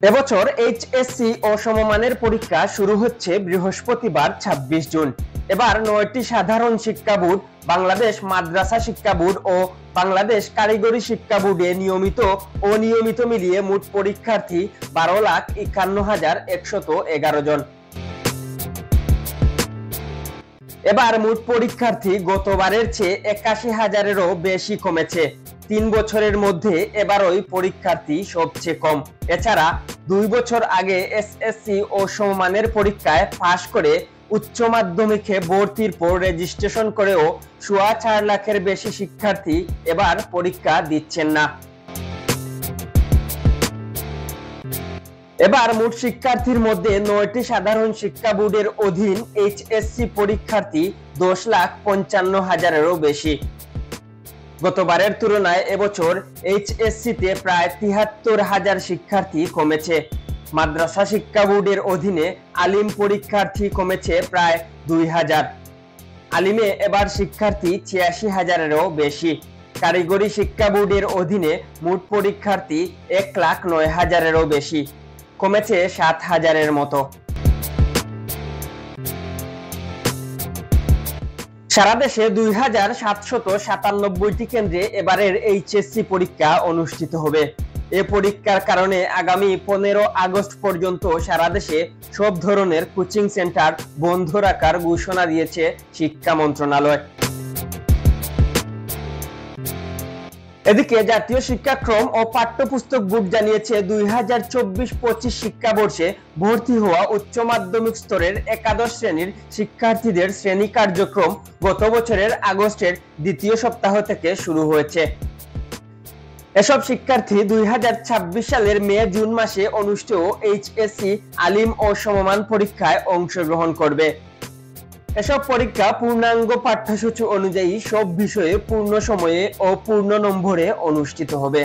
এবছর এইচএসসি ও সমমানের পরীক্ষা শুরু হচ্ছে বৃহস্পতিবার ২৬ জুন। এবার ৯টি সাধারণ শিক্ষা বোর্ড, বাংলাদেশ মাদ্রাসা শিক্ষা বোর্ড ও বাংলাদেশ কারিগরি শিক্ষা বোর্ডে নিয়মিত ও অনিয়মিত মিলিয়ে মোট পরীক্ষার্থী ১২,৫১,১১১ জন। এবার মোট পরীক্ষার্থী গতবারের চেয়ে ৮১,০০০-এরও বেশি কমেছে। ৩ বছরের মধ্যে এবারই পরীক্ষার্থী সবচেয়ে কম। এছাড়া ২ বছর আগে এসএসসি ও সমমানের পরীক্ষায় পাশ করে উচ্চ মাধ্যমিকে ভর্তির পর রেজিস্ট্রেশন করেও ৪.৫ লাখের বেশি শিক্ষার্থী এবার পরীক্ষা দিচ্ছেন না। এবার মোট শিক্ষার্থীর মধ্যে ৯টি সাধারণ শিক্ষা বোর্ডের অধীন এইচএসসি পরীক্ষার্থী ১০,৫৫,০০০-এরও বেশি। গতবারের তুলনায় এবছর এইচএসসি-তে প্রায় ৭৩,০০০ শিক্ষার্থী কমেছে। মাদ্রাসা শিক্ষা বোর্ডের অধীনে আলিম পরীক্ষার্থী কমেছে প্রায় ২,০০০। আলিমে এবার শিক্ষার্থী ৮৬,০০০-এরও বেশি। কারিগরি শিক্ষা বোর্ডের অধীনে মোট পরীক্ষার্থী ১,০৯,০০০-এরও বেশি, কমেছে ৭,০০০-এর মতো। সারা দেশে ২,৭৯৭টি কেন্দ্রে এবারের এইচএসসি পরীক্ষা অনুষ্ঠিত হবে। এ পরীক্ষার কারণে আগামী ১৫ আগস্ট পর্যন্ত সারা দেশে সব ধরনের কোচিং সেন্টার বন্ধ রাখার ঘোষণা দিয়েছে শিক্ষা মন্ত্রণালয়। এদিকে জাতীয় শিক্ষাক্রম ও পাঠ্যপুস্তক বোর্ড জানিয়েছে ২০২৪-২৫ শিক্ষাবর্ষে ভর্তি হওয়া উচ্চ মাধ্যমিক স্তরের একাদশ শ্রেণীর শিক্ষার্থীদের শ্রেণী কার্যক্রম গত বছরের আগস্টের দ্বিতীয় সপ্তাহ থেকে শুরু হয়েছে। এসব শিক্ষার্থী ২০২৬ সালের মে-জুন মাসে অনুষ্ঠেয় এইচএসসি আলিম ও সমমান পরীক্ষায় অংশগ্রহণ করবে। এসব পরীক্ষা পূর্ণাঙ্গ পাঠ্যসূচি অনুযায়ী সব বিষয়ে পূর্ণ সময়ে ও পূর্ণ নম্বরে অনুষ্ঠিত হবে।